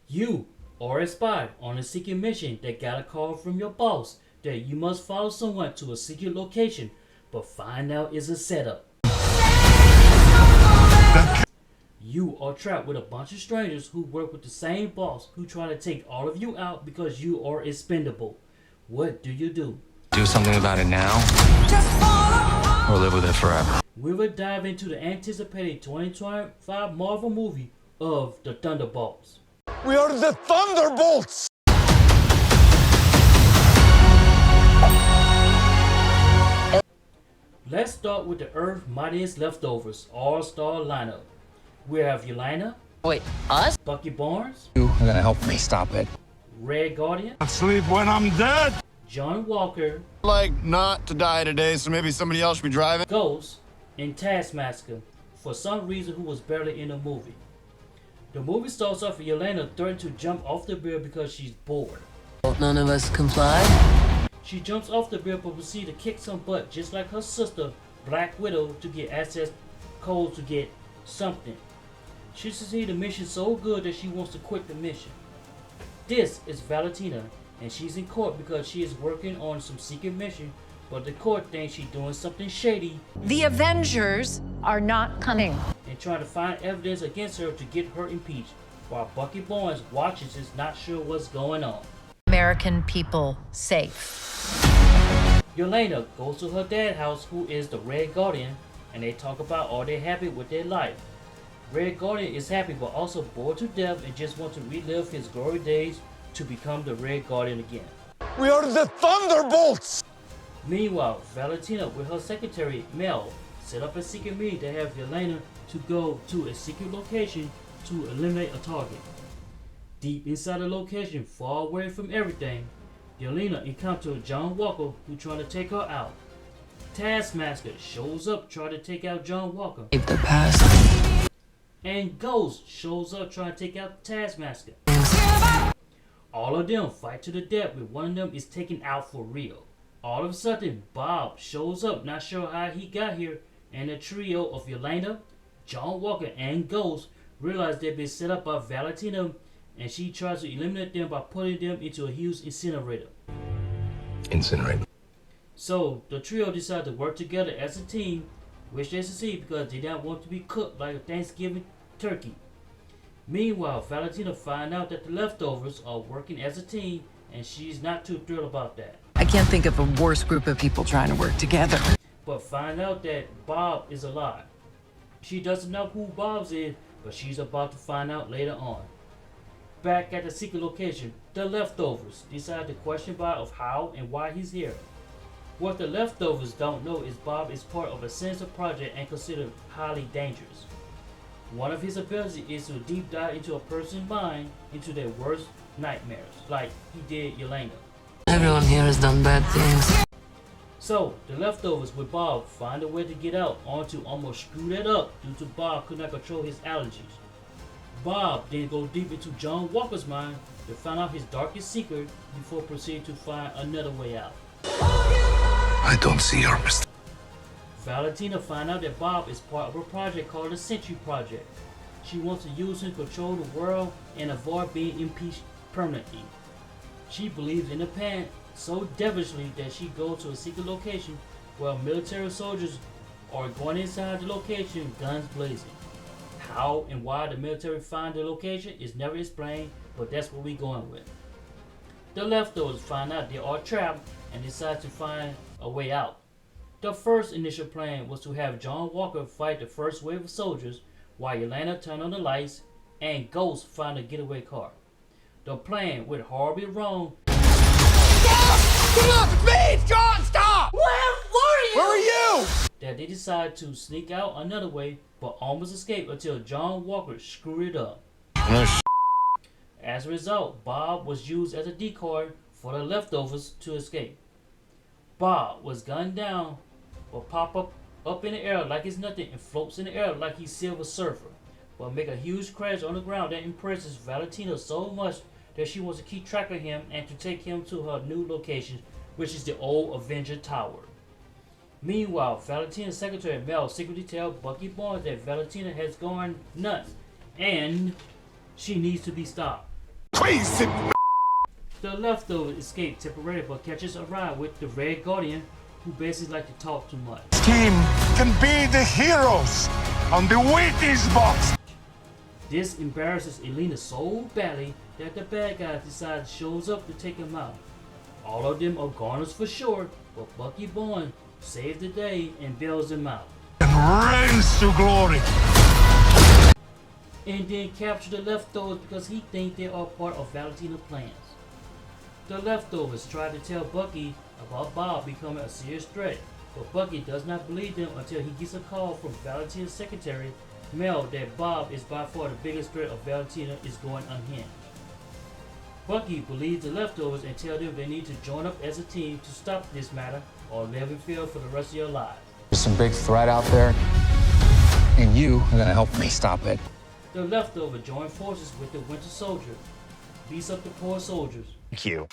You are a spy on a secret mission that got a call from your boss that you must follow someone to a secret location, but find out it's a setup. You are trapped with a bunch of strangers who work with the same boss who try to take all of you out because you are expendable. What do you do? Do something about it now, or live with it forever. We will dive into the anticipated 2025 Marvel movie of the Thunderbolts. We are the Thunderbolts! Let's start with the Earth Mightiest Leftovers all-star lineup. We have Yelena. Wait, us? Bucky Barnes. You are gonna help me stop it. Red Guardian. I sleep when I'm dead! John Walker. Like, not to die today, so maybe somebody else should be driving. Ghost. And Taskmaster, for some reason who was barely in the movie. The movie starts off with Yelena threatening to jump off the bridge because she's bored. None of us comply. She jumps off the bridge but proceeds to kick some butt just like her sister, Black Widow, to get access codes to get something. She succeeds the mission so good that she wants to quit the mission. This is Valentina, and she's in court because she is working on some secret mission, but the court thinks she's doing something shady The Avengers are not coming. and trying to find evidence against her to get her impeached, while Bucky Barnes watches is not sure what's going on. American people safe. Yelena goes to her dad's house, who is the Red Guardian, and they talk about are they happy with their life. Red Guardian is happy but also bored to death and just wants to relive his glory days to become the Red Guardian again. We are the Thunderbolts! Meanwhile, Valentina with her secretary Mel set up a secret meeting to have Yelena to go to a secret location to eliminate a target. Deep inside the location, far away from everything, Yelena encounters John Walker who trying to take her out. Taskmaster shows up trying to take out John Walker. Keep the past. And Ghost shows up trying to take out Taskmaster. All of them fight to the death, but one of them is taken out for real. All of a sudden, Bob shows up, not sure how he got here, and the trio of Yelena, John Walker, and Ghost realize they've been set up by Valentina, and she tries to eliminate them by putting them into a huge incinerator. Incinerate. So, the trio decide to work together as a team, which they succeed because they don't want to be cooked like a Thanksgiving turkey. Meanwhile, Valentina finds out that the leftovers are working as a team, and she's not too thrilled about that. I can't think of a worse group of people trying to work together. But find out that Bob is alive. She doesn't know who Bob's is, but she's about to find out later on. Back at the secret location, the leftovers decide to question Bob of how and why he's here. What the leftovers don't know is Bob is part of a sinister project and considered highly dangerous. One of his abilities is to deep dive into a person's mind into their worst nightmares, like he did Yelena. Everyone here has done bad things. So, the leftovers with Bob find a way to get out, only to almost screw that up due to Bob could not control his allergies. Bob then goes deep into John Walker's mind to find out his darkest secret before proceeding to find another way out. I don't see your mistake. Valentina finds out that Bob is part of a project called the Sentry Project. She wants to use him to control the world and avoid being impeached permanently. She believes in the plan so devilishly that she goes to a secret location where military soldiers are going inside the location, guns blazing. How and why the military find the location is never explained, but that's what we're going with. The leftovers find out they are trapped and decide to find a way out. The first initial plan was to have John Walker fight the first wave of soldiers while Yelena turned on the lights and Ghost find a getaway car. The plan went horribly wrong. Stop! Speed! John, stop! Where were you? That they decided to sneak out another way but almost escaped until John Walker screwed it up. As a result, Bob was used as a decoy for the leftovers to escape. Bob was gunned down but pop up in the air like it's nothing and floats in the air like he's Silver Surfer, but make a huge crash on the ground that impresses Valentina so much that she wants to keep track of him and to take him to her new location, which is the old Avenger Tower. Meanwhile, Valentina's secretary Mel secretly tells Bucky Barnes that Valentina has gone nuts and she needs to be stopped. Please sit. The leftovers escape temporarily but catches a ride with the Red Guardian, who basically like to talk too much. Team can be the heroes on the Wheaties box. This embarrasses Yelena so badly that the bad guys decide shows up to take him out. All of them are goners for sure, but Bucky Barnes saves the day and bails them out. And reigns to glory. And then capture the leftovers because he thinks they are part of Valentina's plans. The leftovers try to tell Bucky about Bob becoming a serious threat, but Bucky does not believe them until he gets a call from Valentina's secretary, Mel, that Bob is by far the biggest threat of Valentina is going unhinged. Bucky believes the leftovers and tells them they need to join up as a team to stop this matter or live in fear for the rest of your lives. There's some big threat out there, and you are gonna help me stop it. The leftovers join forces with the Winter Soldier, beats up the poor soldiers, Thank you.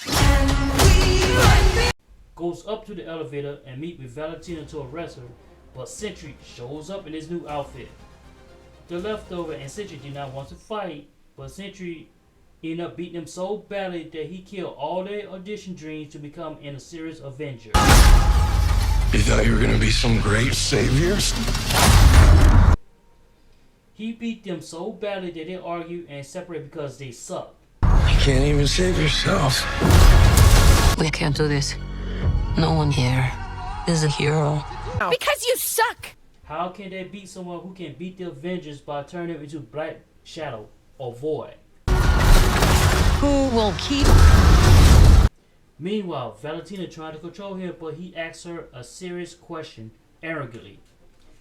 goes up to the elevator and meet with Valentina to arrest her, but Sentry shows up in his new outfit. The leftover and Sentry did not want to fight, but Sentry ended up beating him so badly that he killed all their audition dreams to become in a series Avenger. You thought you were gonna be some great saviors? He beat them so badly that they argued and separated because they suck. You can't even save yourself. We can't do this. No one here is a hero. Because you suck! How can they beat someone who can beat the Avengers by turning them into Black Shadow or Void? Who will keep... Meanwhile, Valentina tried to control him, but he asked her a serious question arrogantly.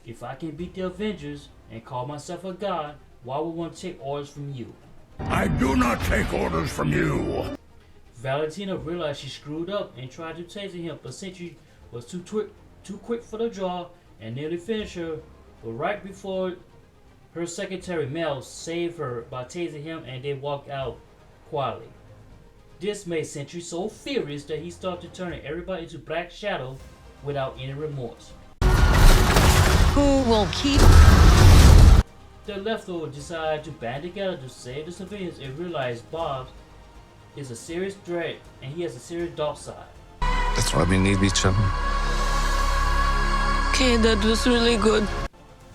If I can beat the Avengers and call myself a god, why would I want to take orders from you? I do not take orders from you. Valentina realized she screwed up and tried to taser him, but Sentry was too quick for the draw and nearly finished her. But right before her secretary Mel saved her by tasing him, and they walked out quietly. This made Sentry so furious that he started turning everybody into Black Shadow without any remorse. Who will keep... The leftovers decided to band together to save the civilians and realize Bob is a serious threat and he has a serious dark side. That's why we need each other. Okay, that was really good.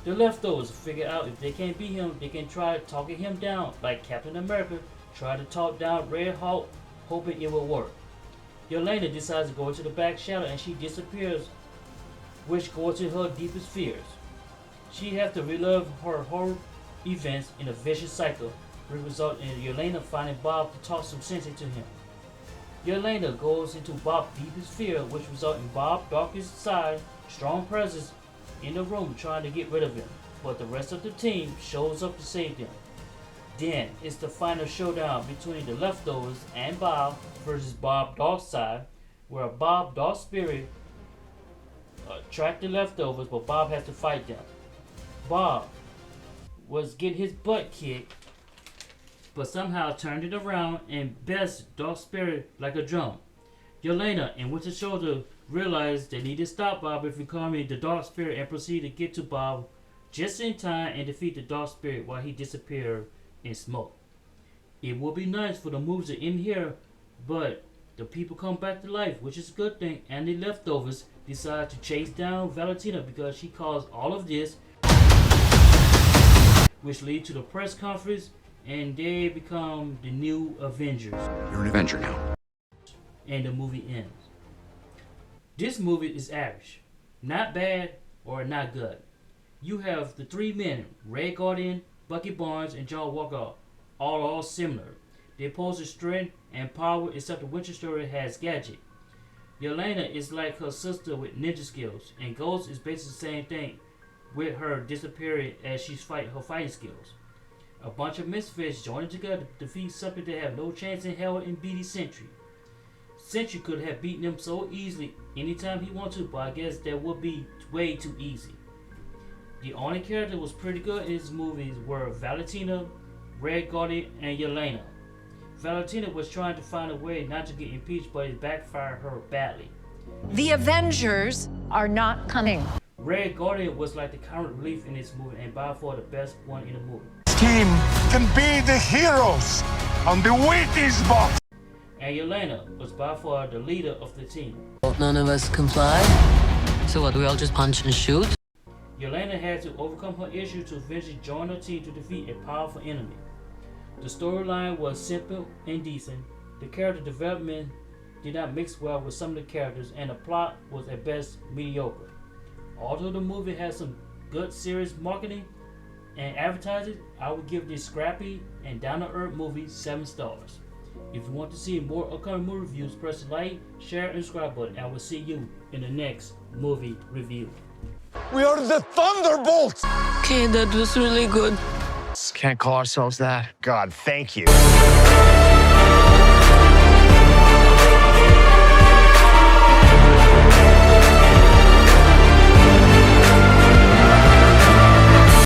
The leftovers figure out if they can't beat him, they can try talking him down like Captain America tried to talk down Red Hulk, hoping it will work. Yelena decides to go into the Black Shadow and she disappears, which goes to her deepest fears. She has to relive her horror events in a vicious cycle, which results in Yelena finding Bob to talk some sense into him. Yelena goes into Bob's deepest fear, which results in Bob's darkest side, strong presence in the room trying to get rid of him, but the rest of the team shows up to save them. Then it's the final showdown between the leftovers and Bob versus Bob Darkside, where Bob Dark Spirit track the leftovers, but Bob has to fight them. Bob was getting his butt kicked, but somehow turned it around and best Dark Spirit like a drum. Yelena and Winter Soldier realized they need to stop Bob from becoming the Dark Spirit and proceed to get to Bob just in time and defeat the Dark Spirit while he disappeared in smoke. It would be nice for the movies to end here, but the people come back to life, which is a good thing, and the leftovers decide to chase down Valentina because she caused all of this, which lead to the press conference, and they become the new Avengers. You're an Avenger now. And the movie ends. This movie is average, not bad or not good. You have the three men, Red Guardian, Bucky Barnes, and John Walker, all similar. They possess strength and power, except the Winter Soldier has gadget. Yelena is like her sister with ninja skills, and Ghost is basically the same thing, with her disappearing as she's fighting her fighting skills. A bunch of misfits joining together to defeat something that have no chance in hell in beating Sentry. Sentry could have beaten them so easily anytime he wanted to, but I guess that would be way too easy. The only character that was pretty good in this movie were Valentina, Red Guardian, and Yelena. Valentina was trying to find a way not to get impeached, but it backfired her badly. The Avengers are not coming. Red Guardian was like the comic relief in this movie and by far the best one in the movie. Team can be the heroes on the Wheaties box. And Yelena was by far the leader of the team. None of us comply. So what, we all just punch and shoot? Yelena had to overcome her issues to eventually join her team to defeat a powerful enemy. The storyline was simple and decent. The character development did not mix well with some of the characters, and the plot was at best mediocre. Although the movie has some good serious marketing and advertising, I would give this scrappy and down-to-earth movie 7 stars. If you want to see more upcoming movie reviews, press the like, share, and subscribe button. I will see you in the next movie review. We are the Thunderbolts! Okay, that was really good. Can't call ourselves that. God, thank you.